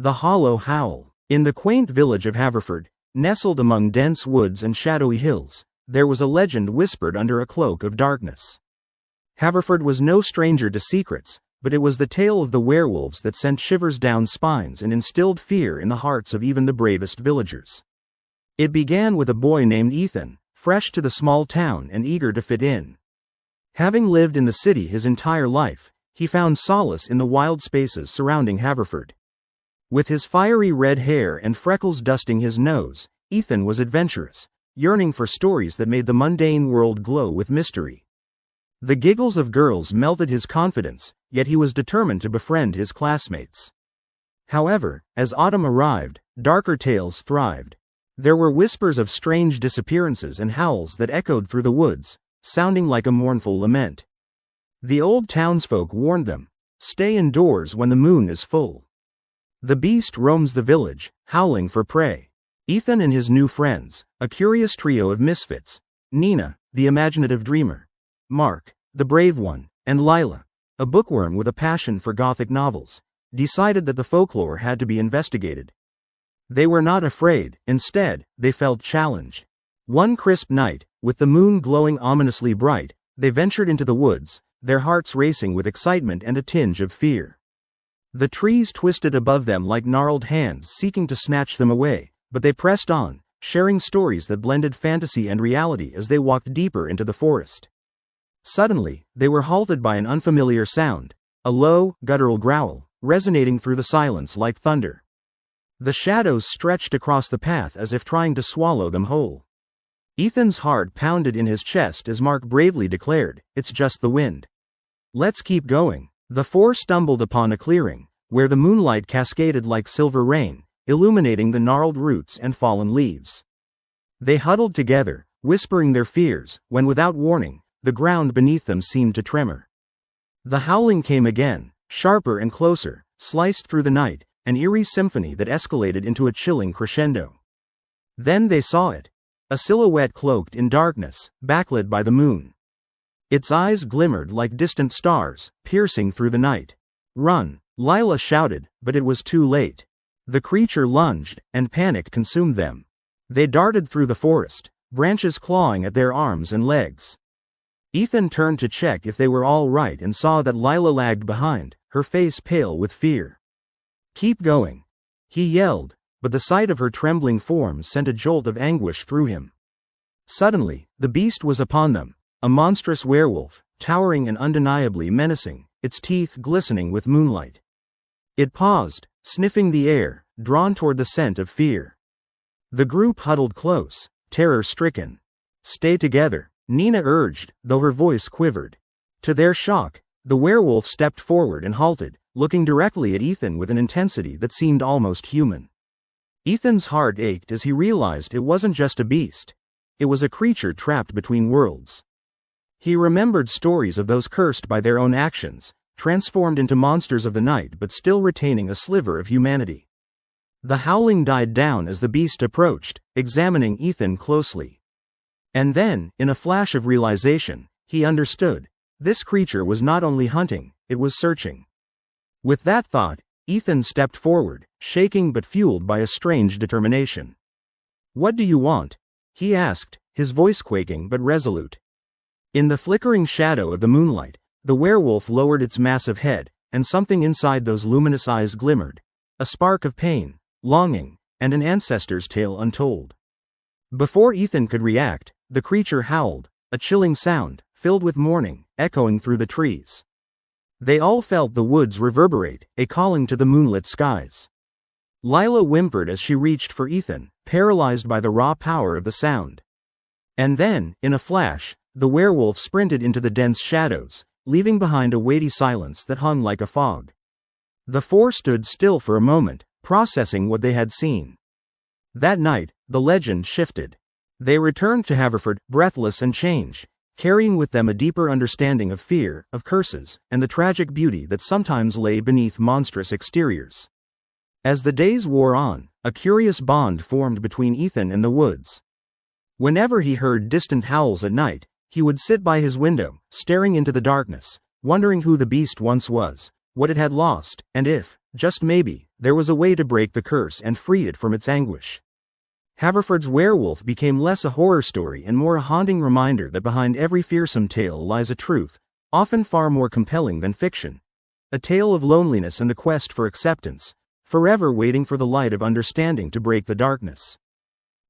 The Hollow Howl. In the quaint village of Haverford, nestled among dense woods and shadowy hills, there was a legend whispered under a cloak of darkness. Haverford was no stranger to secrets, but it was the tale of the werewolves that sent shivers down spines and instilled fear in the hearts of even the bravest villagers. It began with a boy named Ethan, fresh to the small town and eager to fit in. Having lived in the city his entire life, he found solace in the wild spaces surrounding Haverford. With his fiery red hair and freckles dusting his nose, Ethan was adventurous, yearning for stories that made the mundane world glow with mystery. The giggles of girls melted his confidence, yet he was determined to befriend his classmates. However, as autumn arrived, darker tales thrived. There were whispers of strange disappearances and howls that echoed through the woods, sounding like a mournful lament. The old townsfolk warned them, "Stay indoors when the moon is full. The beast roams the village, howling for prey." Ethan and his new friends, a curious trio of misfits, Nina, the imaginative dreamer, Mark, the brave one, and Lila, a bookworm with a passion for Gothic novels, decided that the folklore had to be investigated. They were not afraid, instead, they felt challenged. One crisp night, with the moon glowing ominously bright, they ventured into the woods, their hearts racing with excitement and a tinge of fear. The trees twisted above them like gnarled hands seeking to snatch them away, but they pressed on, sharing stories that blended fantasy and reality as they walked deeper into the forest. Suddenly, they were halted by an unfamiliar sound, a low, guttural growl, resonating through the silence like thunder. The shadows stretched across the path as if trying to swallow them whole. Ethan's heart pounded in his chest as Mark bravely declared, "It's just the wind. Let's keep going." The four stumbled upon a clearing, where the moonlight cascaded like silver rain, illuminating the gnarled roots and fallen leaves. They huddled together, whispering their fears, when without warning, the ground beneath them seemed to tremor. The howling came again, sharper and closer, sliced through the night, an eerie symphony that escalated into a chilling crescendo. Then they saw it, a silhouette cloaked in darkness, backlit by the moon. Its eyes glimmered like distant stars, piercing through the night. "Run!" Lila shouted, but it was too late. The creature lunged, and panic consumed them. They darted through the forest, branches clawing at their arms and legs. Ethan turned to check if they were all right and saw that Lila lagged behind, her face pale with fear. "Keep going," he yelled, but the sight of her trembling form sent a jolt of anguish through him. Suddenly, the beast was upon them. A monstrous werewolf, towering and undeniably menacing, its teeth glistening with moonlight. It paused, sniffing the air, drawn toward the scent of fear. The group huddled close, terror-stricken. "Stay together," Nina urged, though her voice quivered. To their shock, the werewolf stepped forward and halted, looking directly at Ethan with an intensity that seemed almost human. Ethan's heart ached as he realized it wasn't just a beast. It was a creature trapped between worlds. He remembered stories of those cursed by their own actions, transformed into monsters of the night but still retaining a sliver of humanity. The howling died down as the beast approached, examining Ethan closely. And then, in a flash of realization, he understood. This creature was not only hunting, it was searching. With that thought, Ethan stepped forward, shaking but fueled by a strange determination. "What do you want?" he asked, his voice quaking but resolute. In the flickering shadow of the moonlight, the werewolf lowered its massive head, and something inside those luminous eyes glimmered, a spark of pain, longing, and an ancestor's tale untold. Before Ethan could react, the creature howled, a chilling sound, filled with mourning, echoing through the trees. They all felt the woods reverberate, a calling to the moonlit skies. Lila whimpered as she reached for Ethan, paralyzed by the raw power of the sound. And then, in a flash, the werewolf sprinted into the dense shadows, leaving behind a weighty silence that hung like a fog. The four stood still for a moment, processing what they had seen. That night, the legend shifted. They returned to Haverford, breathless and changed, carrying with them a deeper understanding of fear, of curses, and the tragic beauty that sometimes lay beneath monstrous exteriors. As the days wore on, a curious bond formed between Ethan and the woods. Whenever he heard distant howls at night, he would sit by his window, staring into the darkness, wondering who the beast once was, what it had lost, and if, just maybe, there was a way to break the curse and free it from its anguish. Haverford's werewolf became less a horror story and more a haunting reminder that behind every fearsome tale lies a truth, often far more compelling than fiction. A tale of loneliness and the quest for acceptance, forever waiting for the light of understanding to break the darkness.